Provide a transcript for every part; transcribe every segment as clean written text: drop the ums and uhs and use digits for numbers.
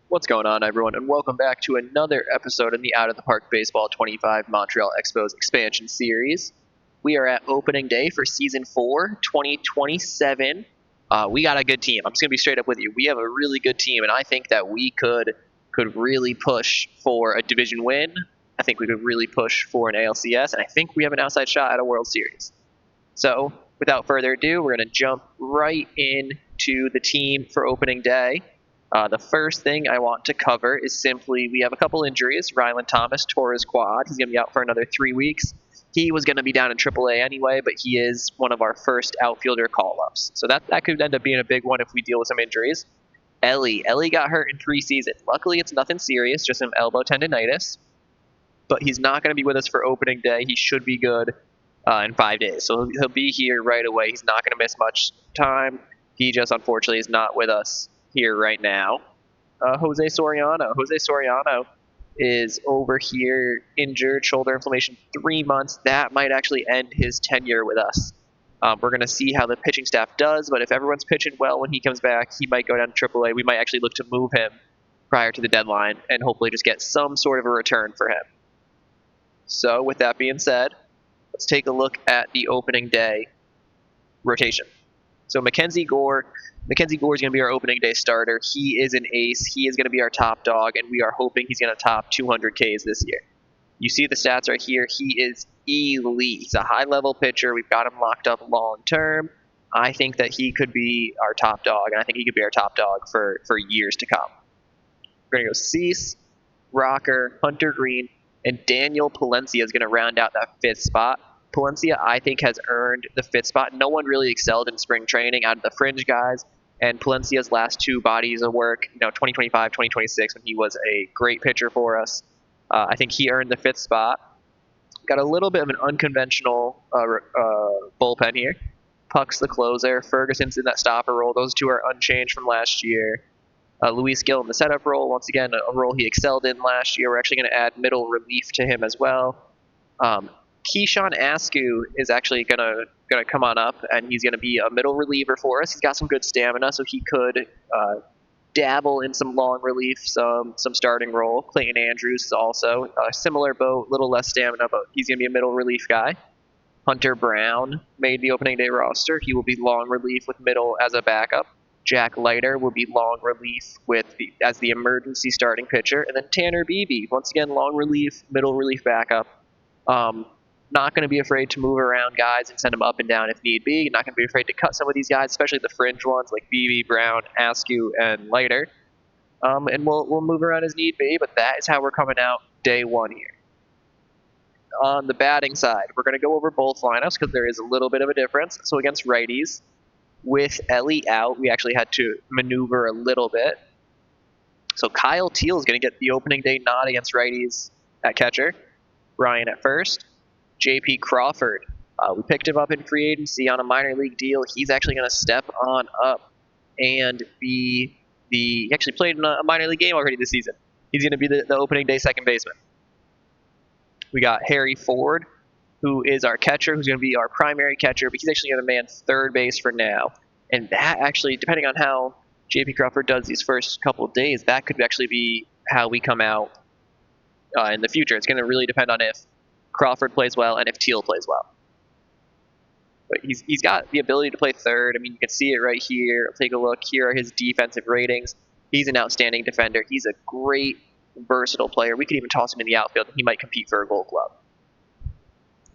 What's going on, everyone, and welcome back to another episode in the Out of the Park Baseball 25 Montreal Expos expansion series. We are at opening day for Season 4, 2027. We got a good team. I'm just going to be straight up with you. We have a really good team, and I think that we could really push for a division win. I think we could really push for an ALCS, and I think we have an outside shot at a World Series. So, without further ado, we're going to jump right into the team for opening day. The first thing I want to cover is simply we have a couple injuries. Rylan Thomas tore his quad. He's going to be out for another 3 weeks. He was going to be down in AAA anyway, but he is one of our first outfielder call-ups. So that could end up being a big one if we deal with some injuries. Ellie got hurt in preseason. Luckily, it's nothing serious, just some elbow tendonitis. But he's not going to be with us for opening day. He should be good in 5 days. So he'll be here right away. He's not going to miss much time. He just, unfortunately, is not with us here right now. Jose Soriano is over here, injured, shoulder inflammation, 3 months. That might actually end his tenure with us. We're going to see how the pitching staff does, but if everyone's pitching well when he comes back, he might go down to AAA. We might actually look to move him prior to the deadline and hopefully just get some sort of a return for him. So with that being said, let's take a look at the opening day rotation. So Mackenzie Gore is going to be our opening day starter. He is an ace. He is going to be our top dog, and we are hoping he's going to top 200 Ks this year. You see the stats right here. He is elite. He's a high-level pitcher. We've got him locked up long-term. I think that he could be our top dog, and I think he could be our top dog for years to come. We're going to go Cease, Rocker, Hunter Green, and Daniel Palencia is going to round out that 5th spot. Palencia, I think, has earned the 5th spot. No one really excelled in spring training out of the fringe guys. And Palencia's last 2 bodies of work, 2025, 2026, when he was a great pitcher for us, I think he earned the 5th spot. Got a little bit of an unconventional bullpen here. Puck's the closer. Ferguson's in that stopper role. Those 2 are unchanged from last year. Luis Gill in the setup role. Once again, a role he excelled in last year. We're actually going to add middle relief to him as well. Keyshawn Askew is actually gonna come on up, and he's gonna be a middle reliever for us. He's got some good stamina, so he could dabble in some long relief, some starting role. Clayton Andrews is also a similar boat, little less stamina, but he's gonna be a middle relief guy. Hunter Brown made the opening day roster. He will be long relief with middle as a backup. Jack Leiter will be long relief as the emergency starting pitcher, and then Tanner Beebe, once again long relief, middle relief backup. Not going to be afraid to move around guys and send them up and down if need be. Not going to be afraid to cut some of these guys, especially the fringe ones like Beebe, Brown, Askew, and Leiter. And we'll move around as need be, but that is how we're coming out day 1 here. On the batting side, we're going to go over both lineups because there is a little bit of a difference. So against righties, with Ellie out, we actually had to maneuver a little bit. So Kyle Teal is going to get the opening day nod against righties at catcher. Ryan at first. J.P. Crawford, we picked him up in free agency on a minor league deal. He's actually going to step on up and be he actually played in a minor league game already this season. He's going to be the opening day second baseman. We got Harry Ford, who is our catcher, who's going to be our primary catcher, but he's actually going to man third base for now. And that actually, depending on how J.P. Crawford does these first couple of days, that could actually be how we come out in the future. It's going to really depend on if Crawford plays well and if Teal plays well. But he's got the ability to play third. I mean, you can see it right here. Take a look. Here are his defensive ratings. He's an outstanding defender. He's a great, versatile player. We could even toss him in the outfield, and he might compete for a Gold Glove.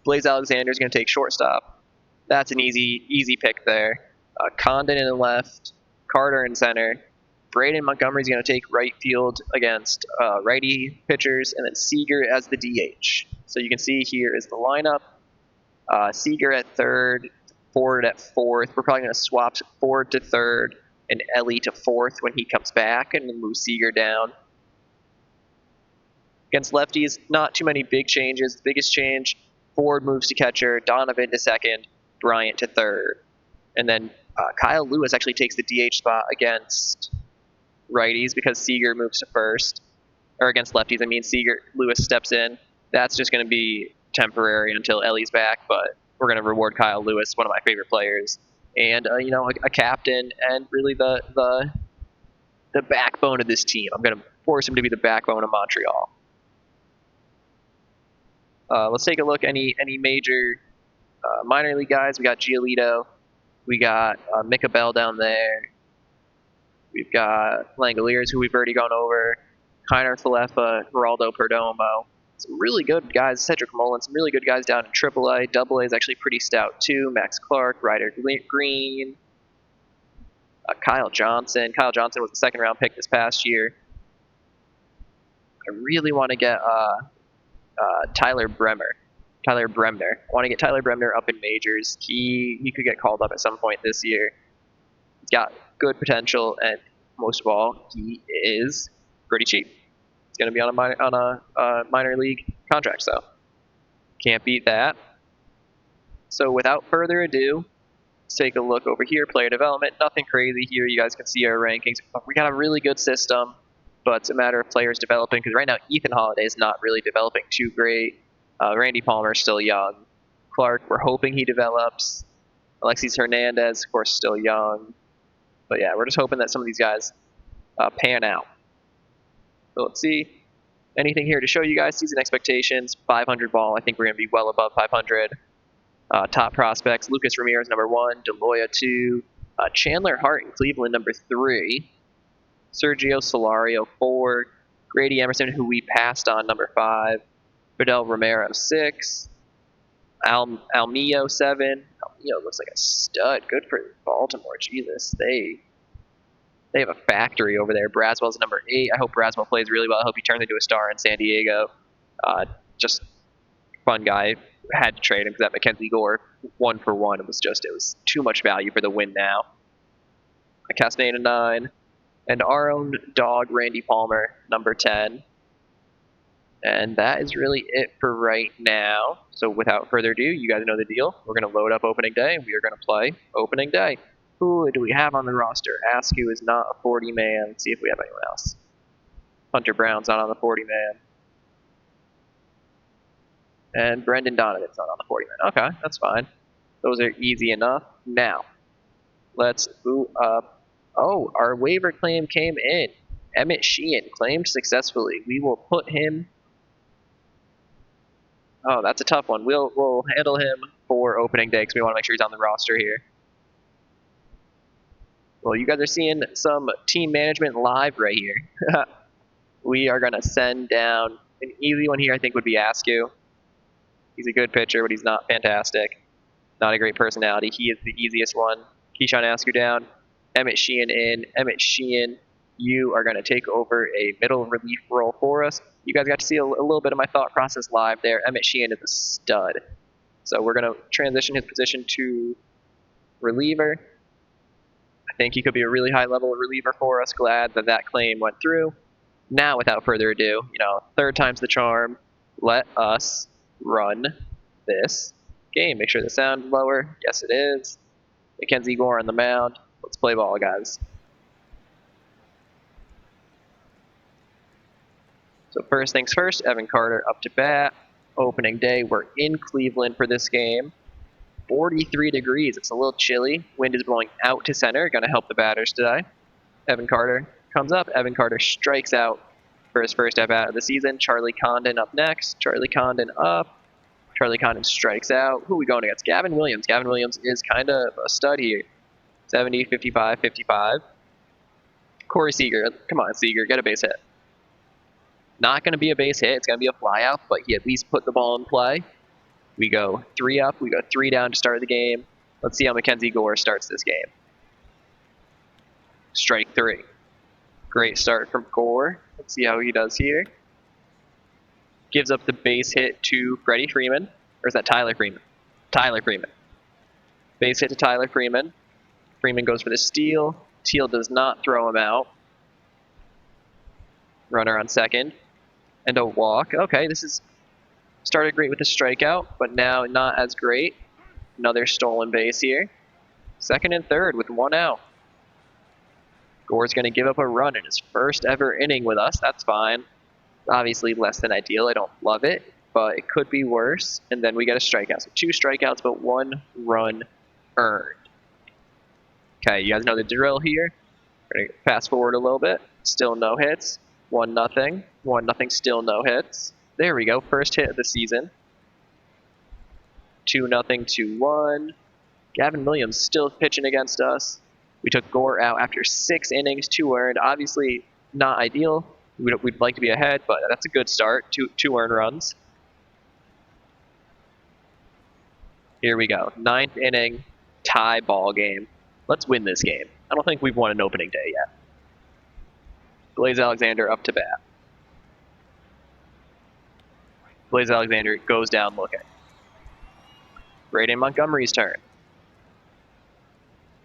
Blaze Alexander is going to take shortstop. That's an easy pick there. Condon in the left. Carter in center. Braden Montgomery is going to take right field against righty pitchers, and then Seager as the DH. So you can see here is the lineup. Seager at third, Ford at fourth. We're probably going to swap Ford to third and Ellie to fourth when he comes back, and then move Seager down. Against lefties, not too many big changes. The biggest change, Ford moves to catcher, Donovan to second, Bryant to third. And then Kyle Lewis actually takes the DH spot against righties because Seager moves to first. Or against lefties, Lewis steps in. That's just going to be temporary until Ellie's back, but we're going to reward Kyle Lewis, one of my favorite players, and a captain, and really the the backbone of this team. I'm going to force him to be the backbone of Montreal. Let's take a look. Any major minor league guys? We got Giolito. We got Mika Bell down there. We've got Langoliers, who we've already gone over. Kiner Falefa, Geraldo Perdomo. Some really good guys. Cedric Mullen, some really good guys down in AAA. AA is actually pretty stout too. Max Clark, Ryder Green, Kyle Johnson. Kyle Johnson was a second-round pick this past year. I really want to get Tyler Bremner. I want to get Tyler Bremner up in majors. He could get called up at some point this year. He's got good potential, and most of all, he is pretty cheap. He's going to be on a minor league contract, so can't beat that. So without further ado, let's take a look over here. Player development, nothing crazy here. You guys can see our rankings. We got a really good system, but it's a matter of players developing, because right now Ethan Holiday is not really developing too great. Randy Palmer is still young. Clark, we're hoping he develops. Alexis Hernandez, of course, still young. But yeah, we're just hoping that some of these guys pan out. So let's see. Anything here to show you guys? Season expectations, 500 ball. I think we're going to be well above 500. Top prospects, Lucas Ramirez, number 1. Deloya, 2. Chandler Hart in Cleveland, number 3. Sergio Solario, 4. Grady Emerson, who we passed on, number 5. Fidel Romero, 6. Almio, 7. Almio looks like a stud. Good for Baltimore. Jesus, they have a factory over there. Braswell's number 8. I hope Braswell plays really well. I hope he turns into a star in San Diego. Just fun guy. Had to trade him because that Mackenzie Gore 1-for-1. It was too much value for the win now. Castaneda, 9. And our own dog, Randy Palmer, number 10. And that is really it for right now. So without further ado, you guys know the deal. We're going to load up opening day, and we are going to play opening day. Who do we have on the roster? Askew is not a 40-man. Let's see if we have anyone else. Hunter Brown's not on the 40-man. And Brendan Donovan's not on the 40-man. Okay, that's fine. Those are easy enough. Now, let's boot up. Oh, our waiver claim came in. Emmett Sheehan claimed successfully. We will put him... Oh, that's a tough one. We'll handle him for opening day because we want to make sure he's on the roster here. Well, you guys are seeing some team management live right here. We are going to send down an easy one here. I think would be Askew. He's a good pitcher, but he's not fantastic. Not a great personality. He is the easiest one. Keyshawn Askew down. Emmett Sheehan in. Emmett Sheehan, you are going to take over a middle relief role for us. You guys got to see a little bit of my thought process live there. Emmett Sheehan is a stud. So we're going to transition his position to reliever. I think he could be a really high-level reliever for us. Glad that that claim went through. Now, without further ado, third time's the charm. Let us run this game. Make sure the sound is lower. Yes, it is. Mackenzie Gore on the mound. Let's play ball, guys. So first things first, Evan Carter up to bat. Opening day, we're in Cleveland for this game. 43 degrees, it's a little chilly. Wind is blowing out to center, going to help the batters today. Evan Carter comes up. Evan Carter strikes out for his first at-bat of the season. Charlie Condon up next. Charlie Condon up. Charlie Condon strikes out. Who are we going against? Gavin Williams. Gavin Williams is kind of a stud here. 70, 55, 55. Corey Seager. Come on, Seager, get a base hit. Not going to be a base hit. It's going to be a fly out, but he at least put the ball in play. We go 3 up. We go 3 down to start the game. Let's see how Mackenzie Gore starts this game. Strike 3. Great start from Gore. Let's see how he does here. Gives up the base hit to Freddie Freeman. Or is that Tyler Freeman? Tyler Freeman. Base hit to Tyler Freeman. Freeman goes for the steal. Teal does not throw him out. Runner on second. And a walk. Okay, this is started great with a strikeout, but now not as great. Another stolen base here. Second and third with 1 out. Gore's going to give up a run in his first ever inning with us. That's fine. Obviously less than ideal. I don't love it, but it could be worse. And then we get a strikeout. So 2 strikeouts, but 1 run earned. Okay, you guys know the drill here. We're gonna fast forward a little bit. Still no hits. 1-0. 1-0. Still no hits. There we go. First hit of the season. 2-0. 2-1. Gavin Williams still pitching against us. We took Gore out after 6 innings, 2 earned. Obviously not ideal. We'd like to be ahead, but that's a good start. Two earned runs. Here we go. 9th inning, tie ball game. Let's win this game. I don't think we've won an opening day yet. Blaze Alexander up to bat. Blaze Alexander goes down looking. Braden Montgomery's turn.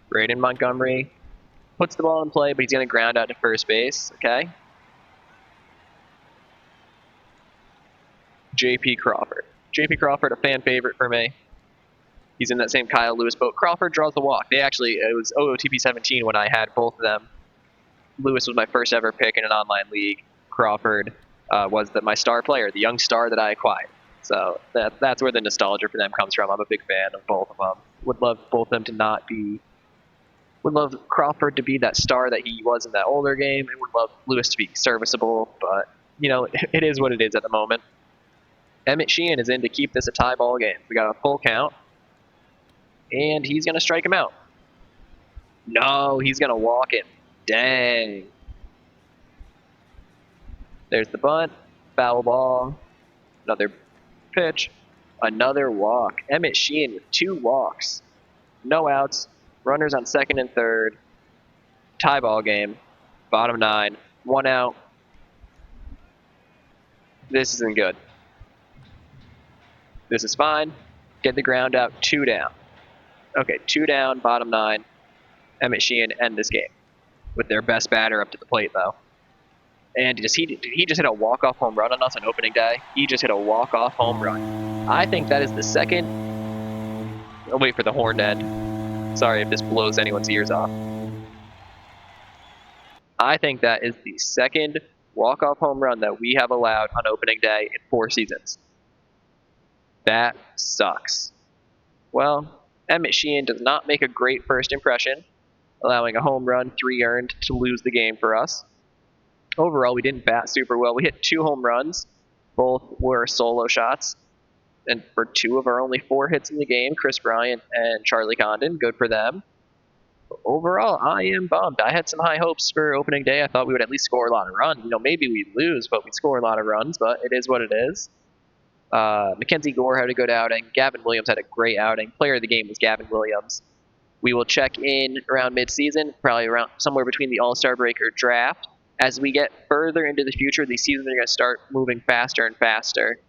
Braden Montgomery puts the ball in play, but he's going to ground out to first base. Okay. J.P. Crawford. J.P. Crawford, a fan favorite for me. He's in that same Kyle Lewis boat. Crawford draws the walk. It was OOTP 17 when I had both of them. Lewis was my first ever pick in an online league. Crawford was my star player, the young star that I acquired. So that's where the nostalgia for them comes from. I'm a big fan of both of them. Would love both of them to not be. Would love Crawford to be that star that he was in that older game, and would love Lewis to be serviceable. But it is what it is at the moment. Emmett Sheehan is in to keep this a tie ball game. We got a full count, and he's gonna strike him out. No, he's gonna walk him. Dang. There's the bunt. Foul ball. Another pitch. Another walk. Emmett Sheehan with 2 walks. No outs. Runners on second and third. Tie ball game. Bottom 9. 1 out. This isn't good. This is fine. Get the ground out. 2 down. Okay, 2 down. Bottom 9. Emmett Sheehan end this game with their best batter up to the plate, though. And he just hit a walk-off home run on us on opening day. He just hit a walk-off home run. I think that is the second. I'll wait for the horn to end. Sorry if this blows anyone's ears off. I think that is the second walk-off home run that we have allowed on opening day in 4 seasons. That sucks. Well, Emmett Sheehan does not make a great first impression, allowing a home run, 3 earned, to lose the game for us. Overall, we didn't bat super well. We hit 2 home runs. Both were solo shots. And for 2 of our only 4 hits in the game, Chris Bryant and Charlie Condon, good for them. But overall, I am bummed. I had some high hopes for opening day. I thought we would at least score a lot of runs. Maybe we'd lose, but we'd score a lot of runs. But it is what it is. Mackenzie Gore had a good outing. Gavin Williams had a great outing. Player of the game was Gavin Williams. We will check in around midseason, probably around somewhere between the All-Star break or draft. As we get further into the future, these seasons are going to start moving faster and faster.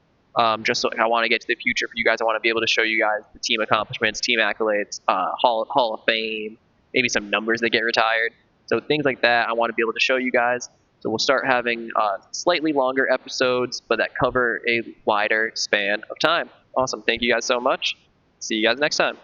Just so I want to get to the future for you guys. I want to be able to show you guys the team accomplishments, team accolades, Hall of Fame, maybe some numbers that get retired. So things like that I want to be able to show you guys. So we'll start having slightly longer episodes, but that cover a wider span of time. Awesome. Thank you guys so much. See you guys next time.